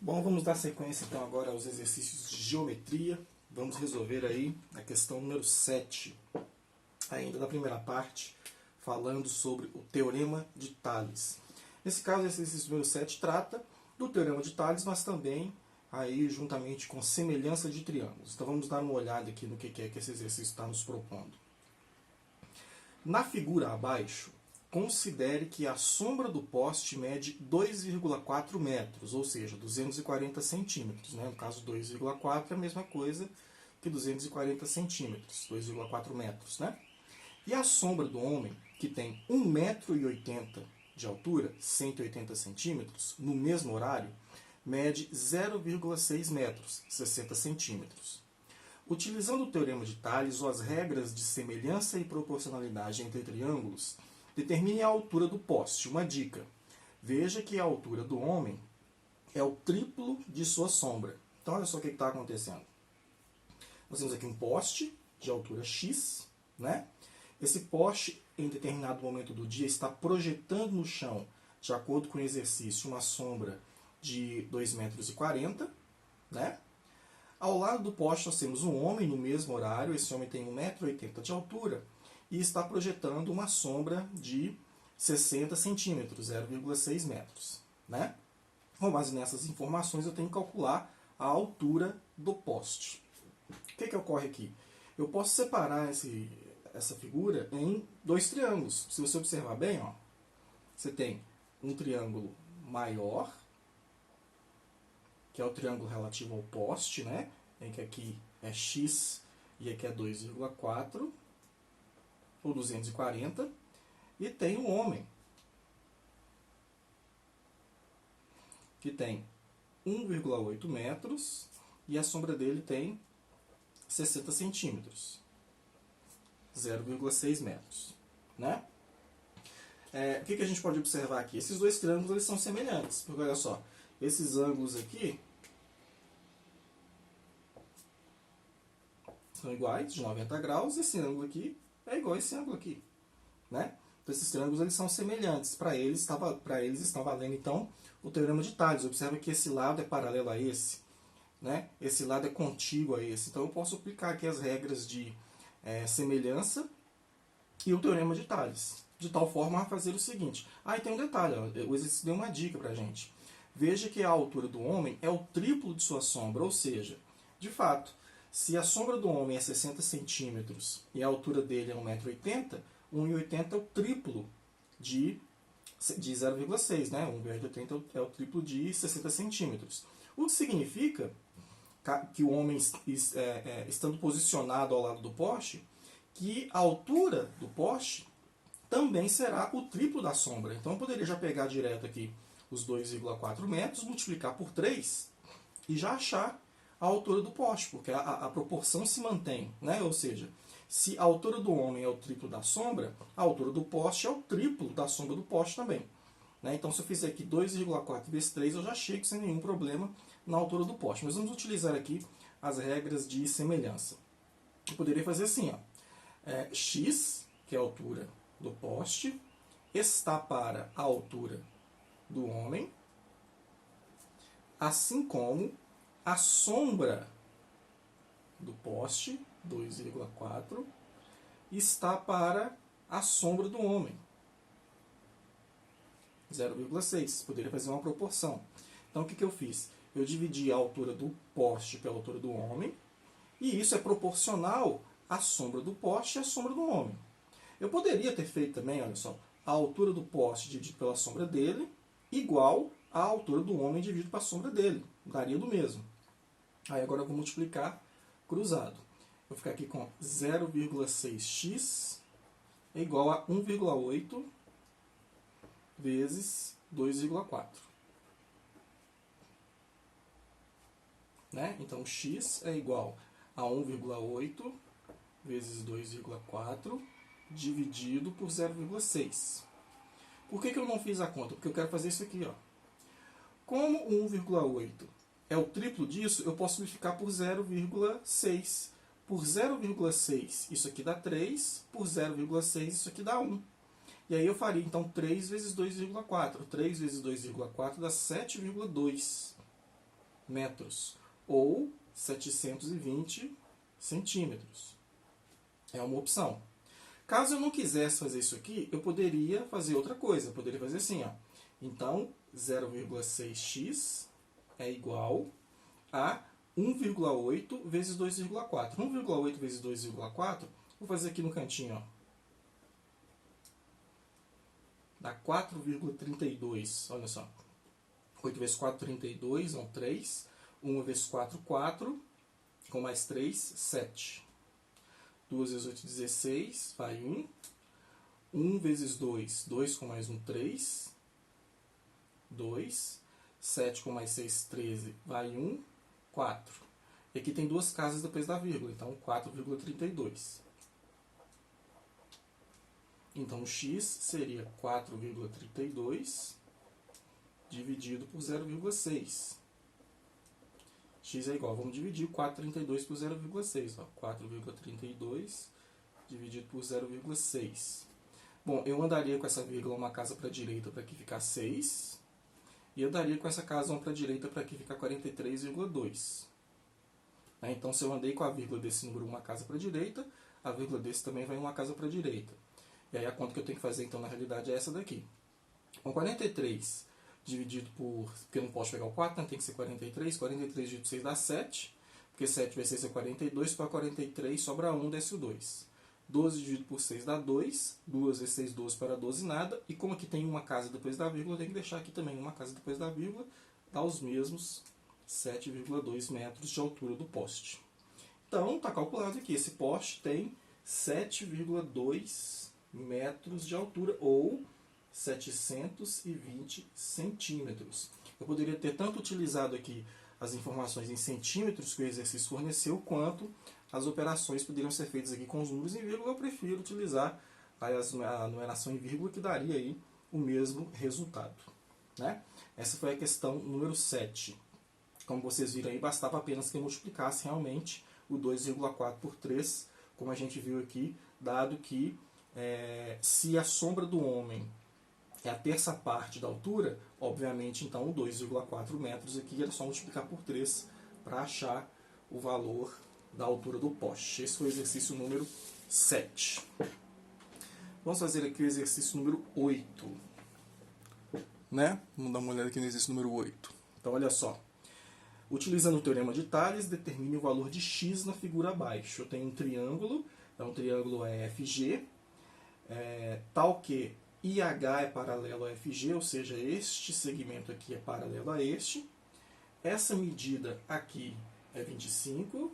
Bom, vamos dar sequência então agora aos exercícios de geometria. Vamos resolver aí a questão número 7, ainda da primeira parte, falando sobre o Teorema de Tales. Nesse caso, esse exercício número 7 trata do Teorema de Tales, mas também aí juntamente com semelhança de triângulos. Então vamos dar uma olhada aqui no que é que esse exercício está nos propondo. Na figura abaixo, considere que a sombra do poste mede 2,4 metros, ou seja, 240 centímetros. No caso, 2,4 é a mesma coisa que 240 centímetros, 2,4 metros. E a sombra do homem, que tem 1,80 m de altura, 180 centímetros, no mesmo horário, mede 0,6 metros, 60 centímetros. Utilizando o Teorema de Tales ou as regras de semelhança e proporcionalidade entre triângulos, determine a altura do poste. Uma dica: veja que a altura do homem é o triplo de sua sombra. Então, olha só o que está acontecendo. Nós temos aqui um poste de altura x. Esse poste, em determinado momento do dia, está projetando no chão, de acordo com o exercício, uma sombra de 2,40 m. Ao lado do poste nós temos um homem no mesmo horário. Esse homem tem 1,80 m de altura e está projetando uma sombra de 60 centímetros, 0,6 metros. Com base nessas informações eu tenho que calcular a altura do poste. O que ocorre aqui? Eu posso separar essa figura em dois triângulos. Se você observar bem, você tem um triângulo maior, que é o triângulo relativo ao poste, em que aqui é x e aqui é 2,4, ou 240, e tem o homem, que tem 1,8 metros, e a sombra dele tem 60 centímetros, 0,6 metros. O que a gente pode observar aqui? Esses dois triângulos eles são semelhantes, porque olha só, esses ângulos aqui são iguais, de 90 graus, esse ângulo aqui é igual a esse ângulo aqui. Então, esses triângulos eles são semelhantes. Para eles está valendo, então, o Teorema de Tales. Observa que esse lado é paralelo a esse. Esse lado é contíguo a esse. Então, eu posso aplicar aqui as regras de semelhança e o Teorema de Tales. De tal forma a fazer o seguinte. E tem um detalhe. O exercício deu uma dica para a gente. Veja que a altura do homem é o triplo de sua sombra. Ou seja, de fato, se a sombra do homem é 60 centímetros e a altura dele é 1,80 m, 1,80 é o triplo de 0,6. 1,80 é o triplo de 60 centímetros. O que significa que o homem, estando posicionado ao lado do poste, que a altura do poste também será o triplo da sombra. Então eu poderia já pegar direto aqui os 2,4 metros, multiplicar por 3 e já achar a altura do poste, porque a proporção se mantém. Ou seja, se a altura do homem é o triplo da sombra, a altura do poste é o triplo da sombra do poste também. Então, se eu fizer aqui 2,4 vezes 3, eu já chego sem nenhum problema na altura do poste. Mas vamos utilizar aqui as regras de semelhança. Eu poderia fazer assim, x, que é a altura do poste, está para a altura do homem, assim como a sombra do poste, 2,4, está para a sombra do homem, 0,6. Poderia fazer uma proporção. Então, o que eu fiz? Eu dividi a altura do poste pela altura do homem, e isso é proporcional à sombra do poste e à sombra do homem. Eu poderia ter feito também, olha só, a altura do poste dividido pela sombra dele, igual à altura do homem dividido pela sombra dele. Daria do mesmo. Aí agora eu vou multiplicar cruzado. Vou ficar aqui com 0,6x é igual a 1,8 vezes 2,4. Então, x é igual a 1,8 vezes 2,4 dividido por 0,6. Por que eu não fiz a conta? Porque eu quero fazer isso aqui. Como 1,8 é o triplo disso, eu posso multiplicar por 0,6. Por 0,6, isso aqui dá 3. Por 0,6, isso aqui dá 1. E aí eu faria, então, 3 vezes 2,4. 3 vezes 2,4 dá 7,2. metros, ou 720 centímetros. É uma opção. Caso eu não quisesse fazer isso aqui, eu poderia fazer outra coisa. Eu poderia fazer assim, ó. Então, 0,6x é igual a 1,8 vezes 2,4. 1,8 vezes 2,4, vou fazer aqui no cantinho, ó. Dá 4,32. Olha só. 8 vezes 4, 32, são 3. 1 vezes 4, 4. Com mais 3, 7. 2 vezes 8, 16. Vai 1. 1 vezes 2, 2 com mais 1, 3. 2. 7 com mais 6, 13. Vai 1, 4. E aqui tem duas casas depois da vírgula. Então, 4,32. Então, x seria 4,32 dividido por 0,6. X é igual, vamos dividir 4,32 por 0,6. 4,32 dividido por 0,6. Bom, eu andaria com essa vírgula uma casa para a direita para aqui ficar 6. E andaria com essa casa uma para a direita para aqui ficar 43,2. Então, se eu andei com a vírgula desse número uma casa para a direita, a vírgula desse também vai uma casa para a direita. E aí a conta que eu tenho que fazer, então, na realidade, é essa daqui. Com 43 dividido por... Porque eu não posso pegar o 4, né? Tem que ser 43. 43 dividido por 6 dá 7. Porque 7 vezes 6 é 42. Para 43 sobra 1, desce o 2. 12 dividido por 6 dá 2. 2 vezes 6, 12 para 12, nada. E como aqui tem uma casa depois da vírgula, eu tenho que deixar aqui também uma casa depois da vírgula. Dá os mesmos 7,2 metros de altura do poste. Então, está calculado aqui. Esse poste tem 7,2 metros de altura, ou 720 centímetros. Eu poderia ter tanto utilizado aqui as informações em centímetros que o exercício forneceu, quanto as operações poderiam ser feitas aqui com os números em vírgula. Eu prefiro utilizar a numeração em vírgula, que daria aí o mesmo resultado. Né? Essa foi a questão número 7. Como vocês viram aí, bastava apenas que eu multiplicasse realmente o 2,4 por 3, como a gente viu aqui, dado que se a sombra do homem é a terça parte da altura, obviamente, então, o 2,4 metros aqui era só multiplicar por 3 para achar o valor da altura do poste. Esse foi o exercício número 7. Vamos fazer aqui o exercício número 8. Né? Vamos dar uma olhada aqui no exercício número 8. Então, olha só. Utilizando o teorema de Tales, determine o valor de x na figura abaixo. Eu tenho um triângulo, então o triângulo é FG, tal que IH é paralelo a FG, ou seja, este segmento aqui é paralelo a este. Essa medida aqui é 25,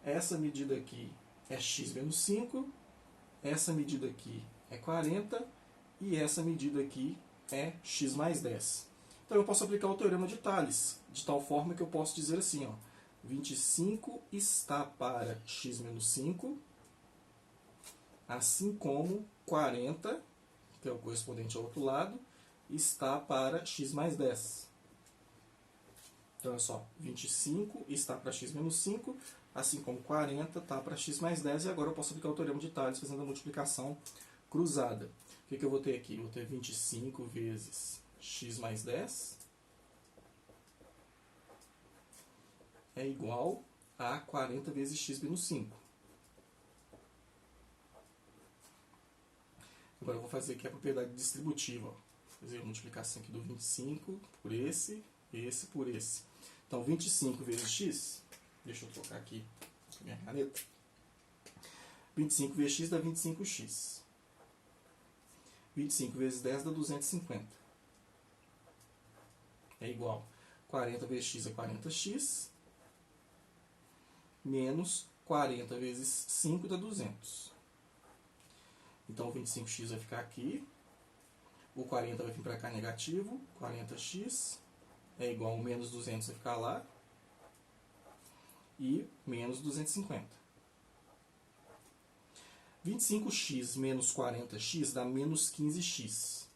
essa medida aqui é x menos 5, essa medida aqui é 40 e essa medida aqui é x mais 10. Então eu posso aplicar o teorema de Tales, de tal forma que eu posso dizer assim, ó, 25 está para x menos 5, assim como 40, que é o correspondente ao outro lado, está para x mais 10. Então, olha só, 25 está para x menos 5, assim como 40 está para x mais 10, e agora eu posso aplicar o teorema de Tales fazendo a multiplicação cruzada. O que eu vou ter aqui? Eu vou ter 25 vezes x mais 10 é igual a 40 vezes x menos 5. Agora eu vou fazer aqui a propriedade distributiva. Vou fazer a multiplicação aqui do 25 por esse por esse. Então, 25 vezes x, deixa eu trocar aqui a minha caneta. 25 vezes x dá 25x. 25 vezes 10 dá 250. É igual 40 vezes x é 40x, menos 40 vezes 5 dá 200. Então, o 25x vai ficar aqui. O 40 vai vir para cá negativo. 40x é igual ao menos 200 vai ficar lá. E menos 250. 25x menos 40x dá menos 15x.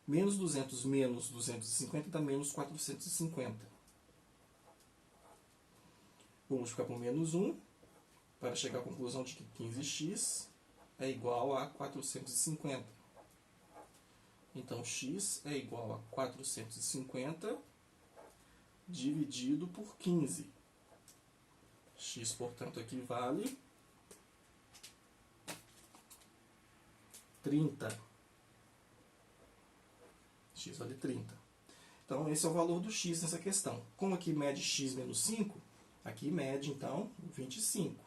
Menos 200 menos 250 dá menos 450. Vou multiplicar por menos 1. Para chegar à conclusão de que 15x é igual a 450. Então, x é igual a 450 dividido por 15. X, portanto, aqui vale 30. X vale 30. Então, esse é o valor do x nessa questão. Como aqui mede x menos 5, aqui mede, então, 25,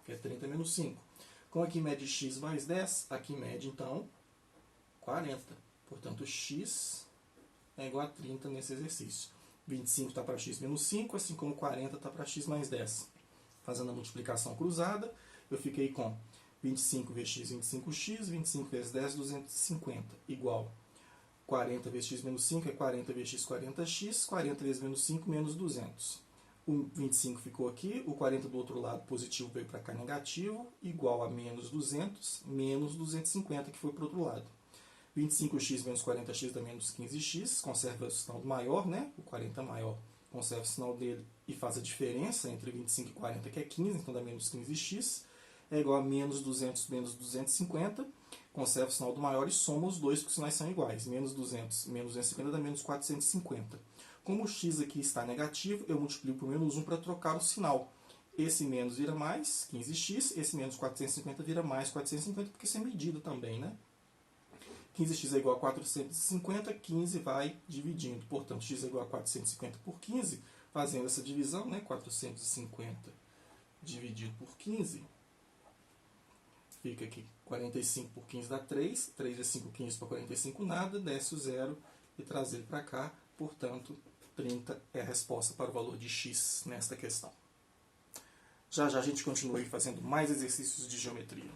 que é 30 menos 5. Como aqui mede x mais 10, aqui mede, então, 40. Portanto, x é igual a 30 nesse exercício. 25 está para x menos 5, assim como 40 está para x mais 10. Fazendo a multiplicação cruzada, eu fiquei com 25 vezes x, 25x, 25 vezes 10, 250, igual 40 vezes x menos 5 é 40 vezes x, 40x, 40 vezes menos 5, menos 200. O 25 ficou aqui, o 40 do outro lado positivo veio para cá negativo, igual a menos 200, menos 250 que foi para o outro lado. 25x menos 40x dá menos 15x, conserva o sinal do maior, né? O 40 maior, conserva o sinal dele e faz a diferença entre 25 e 40, que é 15, então dá menos 15x, é igual a menos 200 menos 250, conserva o sinal do maior e soma os dois, porque os sinais são iguais. Menos 200 menos 250 dá menos 450. Como o x aqui está negativo, eu multiplico por menos 1 para trocar o sinal. Esse menos vira mais 15x, esse menos 450 vira mais 450, porque isso é medida também, né? 15x é igual a 450, 15 vai dividindo. Portanto, x é igual a 450 por 15, fazendo essa divisão, né? 450 dividido por 15, fica aqui 45 por 15 dá 3, 3 vezes 5, 15 para 45 nada, desce o zero e traz ele para cá. Portanto, 30 é a resposta para o valor de x nesta questão. Já já a gente continua aí fazendo mais exercícios de geometria.